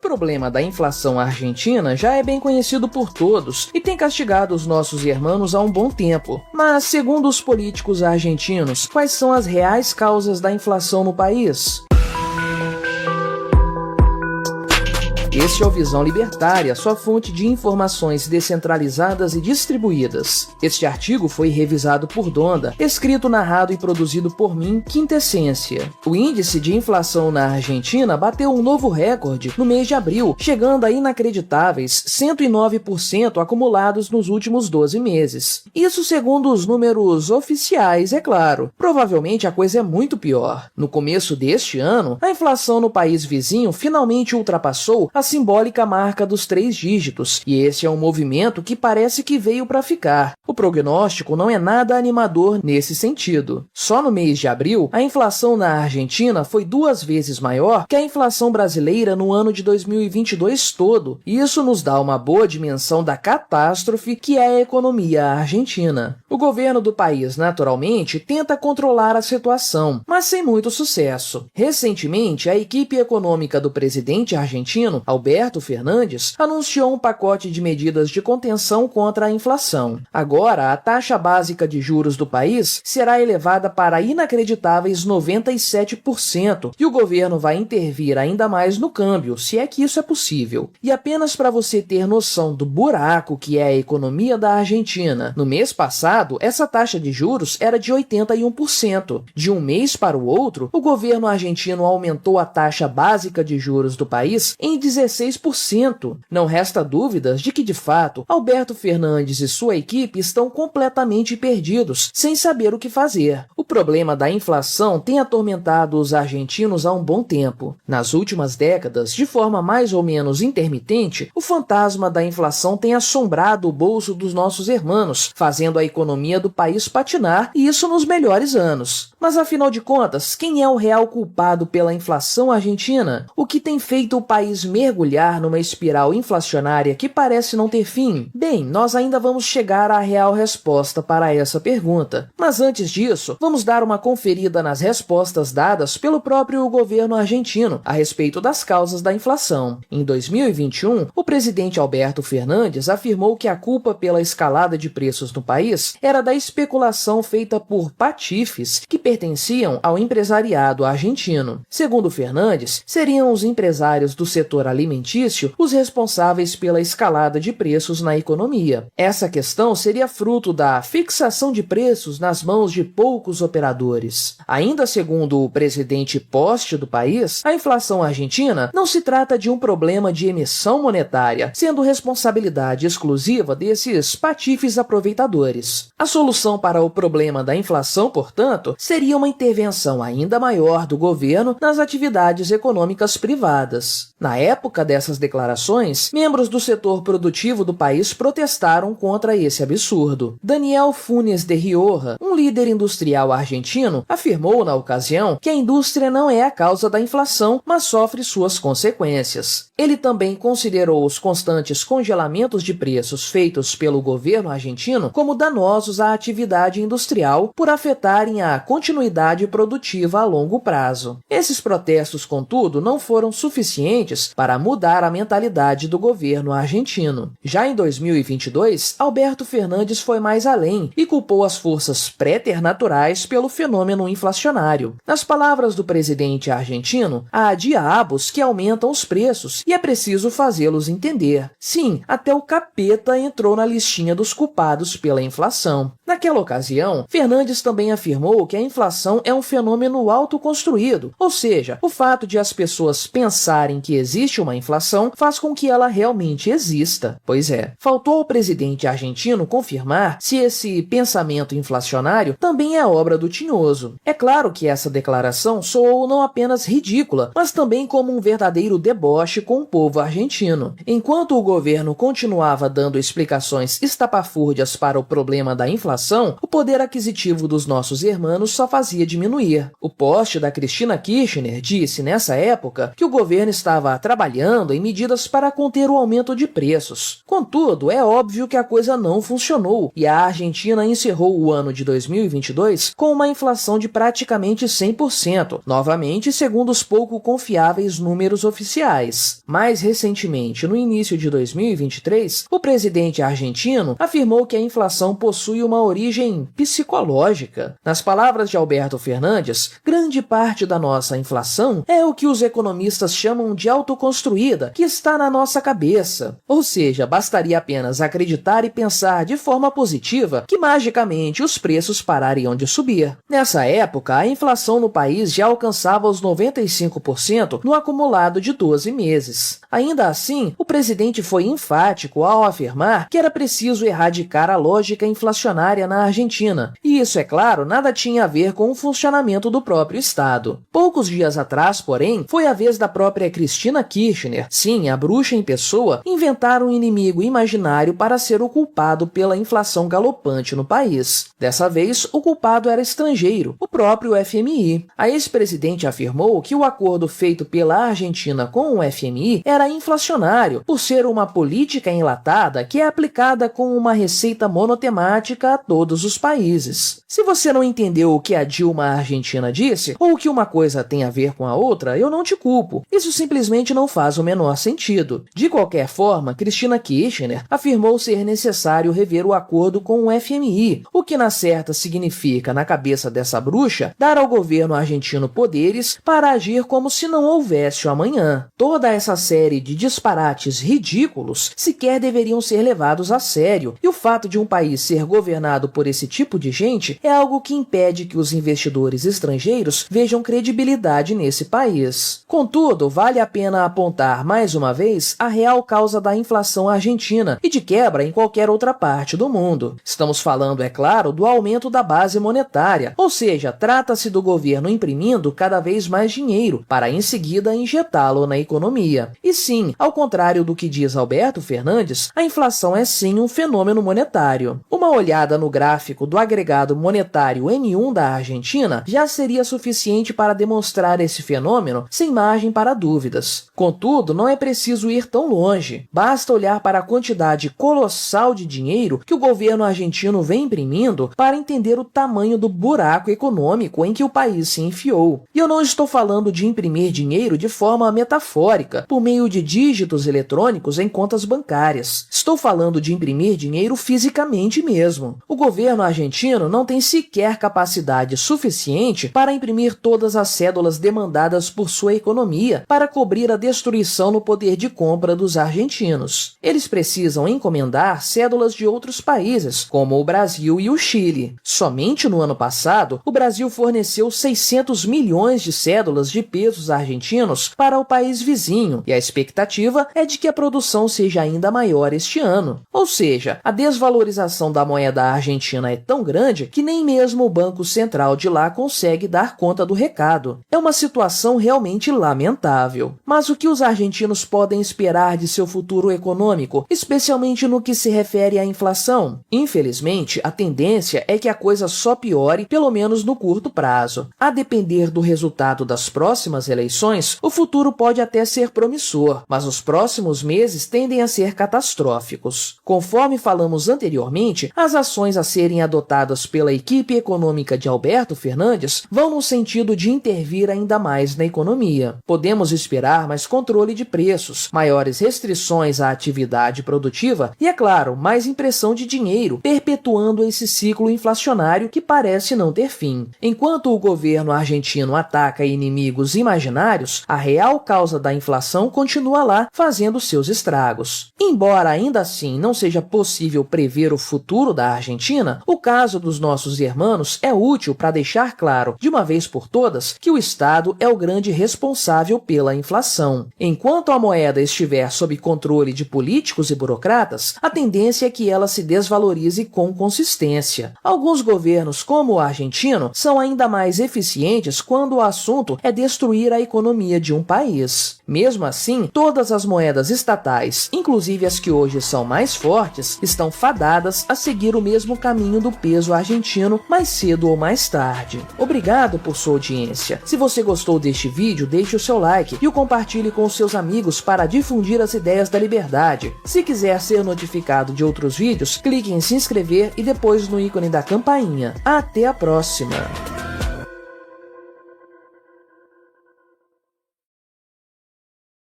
problema da inflação argentina já é bem conhecido por todos e tem castigado os nossos irmãos há um bom tempo. Mas, segundo os políticos argentinos, quais são as reais causas da inflação no país? Este é o Visão Libertária, sua fonte de informações descentralizadas e distribuídas. Este artigo foi revisado por Donda, escrito, narrado e produzido por mim, Quintessência. O índice de inflação na Argentina bateu um novo recorde no mês de abril, chegando a inacreditáveis 109% acumulados nos últimos 12 meses. Isso segundo os números oficiais, é claro. Provavelmente a coisa é muito pior. No começo deste ano, a inflação no país vizinho finalmente ultrapassou a simbólica marca dos 3 dígitos, e esse é um movimento que parece que veio para ficar. O prognóstico não é nada animador nesse sentido. Só no mês de abril, a inflação na Argentina foi 2 vezes maior que a inflação brasileira no ano de 2022 todo, e isso nos dá uma boa dimensão da catástrofe que é a economia argentina. O governo do país, naturalmente, tenta controlar a situação, mas sem muito sucesso. Recentemente, a equipe econômica do presidente argentino, Alberto Fernandes, anunciou um pacote de medidas de contenção contra a inflação. Agora, a taxa básica de juros do país será elevada para inacreditáveis 97%, e o governo vai intervir ainda mais no câmbio, se é que isso é possível. E apenas para você ter noção do buraco que é a economia da Argentina, no mês passado, essa taxa de juros era de 81%. De um mês para o outro, o governo argentino aumentou a taxa básica de juros do país em 16%. Não resta dúvidas de que, de fato, Alberto Fernandes e sua equipe estão completamente perdidos, sem saber o que fazer. O problema da inflação tem atormentado os argentinos há um bom tempo. Nas últimas décadas, de forma mais ou menos intermitente, o fantasma da inflação tem assombrado o bolso dos nossos irmãos, fazendo a economia do país patinar, e isso nos melhores anos. Mas, afinal de contas, quem é o real culpado pela inflação argentina? O que tem feito o país mergulhar numa espiral inflacionária que parece não ter fim? Bem, nós ainda vamos chegar à real resposta para essa pergunta. Mas antes disso, vamos dar uma conferida nas respostas dadas pelo próprio governo argentino a respeito das causas da inflação. Em 2021, o presidente Alberto Fernandes afirmou que a culpa pela escalada de preços no país era da especulação feita por patifes que pertenciam ao empresariado argentino. Segundo Fernandes, seriam os empresários do setor alimentício os responsáveis pela escalada de preços na economia. Essa questão seria fruto da fixação de preços nas mãos de poucos operadores. Ainda segundo o presidente poste do país, a inflação argentina não se trata de um problema de emissão monetária, sendo responsabilidade exclusiva desses patifes aproveitadores. A solução para o problema da inflação, portanto, seria uma intervenção ainda maior do governo nas atividades econômicas privadas. Na época dessas declarações, membros do setor produtivo do país protestaram contra esse absurdo. Daniel Funes de Rioja, um líder industrial argentino, afirmou na ocasião que a indústria não é a causa da inflação, mas sofre suas consequências. Ele também considerou os constantes congelamentos de preços feitos pelo governo argentino como danosos à atividade industrial por afetarem a continuidade produtiva a longo prazo. Esses protestos, contudo, não foram suficientes para mudar a mentalidade do governo argentino. Já em 2022, Alberto Fernandes foi mais além e culpou as forças préternaturais pelo fenômeno inflacionário. Nas palavras do presidente argentino, há diabos que aumentam os preços e é preciso fazê-los entender. Sim, até o capeta entrou na listinha dos culpados pela inflação. Naquela ocasião, Fernandes também afirmou que a inflação é um fenômeno autoconstruído, ou seja, o fato de as pessoas pensarem que existe uma inflação faz com que ela realmente exista. Pois é, faltou ao presidente argentino confirmar se esse pensamento inflacionário também é obra do Tinhoso. É claro que essa declaração soou não apenas ridícula, mas também como um verdadeiro deboche com o povo argentino. Enquanto o governo continuava dando explicações estapafúrdias para o problema da inflação, o poder aquisitivo dos nossos irmãos só fazia diminuir. O poste da Cristina Kirchner disse nessa época que o governo estava trabalhando trabalhando em medidas para conter o aumento de preços. Contudo, é óbvio que a coisa não funcionou e a Argentina encerrou o ano de 2022 com uma inflação de praticamente 100%, novamente segundo os pouco confiáveis números oficiais. Mais recentemente, no início de 2023, o presidente argentino afirmou que a inflação possui uma origem psicológica. Nas palavras de Alberto Fernandes, grande parte da nossa inflação é o que os economistas chamam de autoconstruída, que está na nossa cabeça. Ou seja, bastaria apenas acreditar e pensar de forma positiva que magicamente os preços parariam de subir. Nessa época, a inflação no país já alcançava os 95% no acumulado de 12 meses. Ainda assim, o presidente foi enfático ao afirmar que era preciso erradicar a lógica inflacionária na Argentina. E isso, é claro, nada tinha a ver com o funcionamento do próprio Estado. Poucos dias atrás, porém, foi a vez da própria Cristina Kirchner, sim, a bruxa em pessoa, inventar um inimigo imaginário para ser o culpado pela inflação galopante no país. Dessa vez, o culpado era estrangeiro, o próprio FMI. A ex-presidente afirmou que o acordo feito pela Argentina com o FMI era inflacionário, por ser uma política enlatada que é aplicada com uma receita monotemática a todos os países. Se você não entendeu o que a Dilma argentina disse, ou que uma coisa tem a ver com a outra, eu não te culpo. Isso simplesmente não faz o menor sentido. De qualquer forma, Cristina Kirchner afirmou ser necessário rever o acordo com o FMI, o que na certa significa, na cabeça dessa bruxa, dar ao governo argentino poderes para agir como se não houvesse o amanhã. Toda essa série de disparates ridículos sequer deveriam ser levados a sério, e o fato de um país ser governado por esse tipo de gente é algo que impede que os investidores estrangeiros vejam credibilidade nesse país. Contudo, vale a pena apontar mais uma vez a real causa da inflação argentina e de quebra em qualquer outra parte do mundo. Estamos falando, é claro, do aumento da base monetária, ou seja, trata-se do governo imprimindo cada vez mais dinheiro para em seguida injetá-lo na economia. E sim, ao contrário do que diz Alberto Fernandes, a inflação é sim um fenômeno monetário. Uma olhada no gráfico do agregado monetário M1 da Argentina já seria suficiente para demonstrar esse fenômeno sem margem para dúvidas. Contudo, não é preciso ir tão longe. Basta olhar para a quantidade colossal de dinheiro que o governo argentino vem imprimindo para entender o tamanho do buraco econômico em que o país se enfiou. E eu não estou falando de imprimir dinheiro de forma metafórica, por meio de dígitos eletrônicos em contas bancárias. Estou falando de imprimir dinheiro fisicamente mesmo. O governo argentino não tem sequer capacidade suficiente para imprimir todas as cédulas demandadas por sua economia para cobrir a destruição no poder de compra dos argentinos. Eles precisam encomendar cédulas de outros países, como o Brasil e o Chile. Somente no ano passado, o Brasil forneceu 600 milhões de cédulas de pesos argentinos para o país vizinho, e a expectativa é de que a produção seja ainda maior este ano. Ou seja, a desvalorização da moeda argentina é tão grande que nem mesmo o Banco Central de lá consegue dar conta do recado. É uma situação realmente lamentável. Mas o que os argentinos podem esperar de seu futuro econômico, especialmente no que se refere à inflação? Infelizmente, a tendência é que a coisa só piore, pelo menos no curto prazo. A depender do resultado das próximas eleições, o futuro pode até ser promissor, mas os próximos meses tendem a ser catastróficos. Conforme falamos anteriormente, as ações a serem adotadas pela equipe econômica de Alberto Fernandes vão no sentido de intervir ainda mais na economia. Podemos esperar mais controle de preços, maiores restrições à atividade produtiva e, é claro, mais impressão de dinheiro, perpetuando esse ciclo inflacionário que parece não ter fim. Enquanto o governo argentino ataca inimigos imaginários, a real causa da inflação continua lá, fazendo seus estragos. Embora ainda assim não seja possível prever o futuro da Argentina, o caso dos nossos irmãos é útil para deixar claro, de uma vez por todas, que o Estado é o grande responsável pela inflação. Enquanto a moeda estiver sob controle de políticos e burocratas, a tendência é que ela se desvalorize com consistência. Alguns governos, como o argentino, são ainda mais eficientes quando o assunto é destruir a economia de um país. Mesmo assim, todas as moedas estatais, inclusive as que hoje são mais fortes, estão fadadas a seguir o mesmo caminho do peso argentino mais cedo ou mais tarde. Obrigado por sua audiência. Se você gostou deste vídeo, deixe o seu like e o compartilhe com seus amigos para difundir as ideias da liberdade. Se quiser ser notificado de outros vídeos, clique em se inscrever e depois no ícone da campainha. Até a próxima!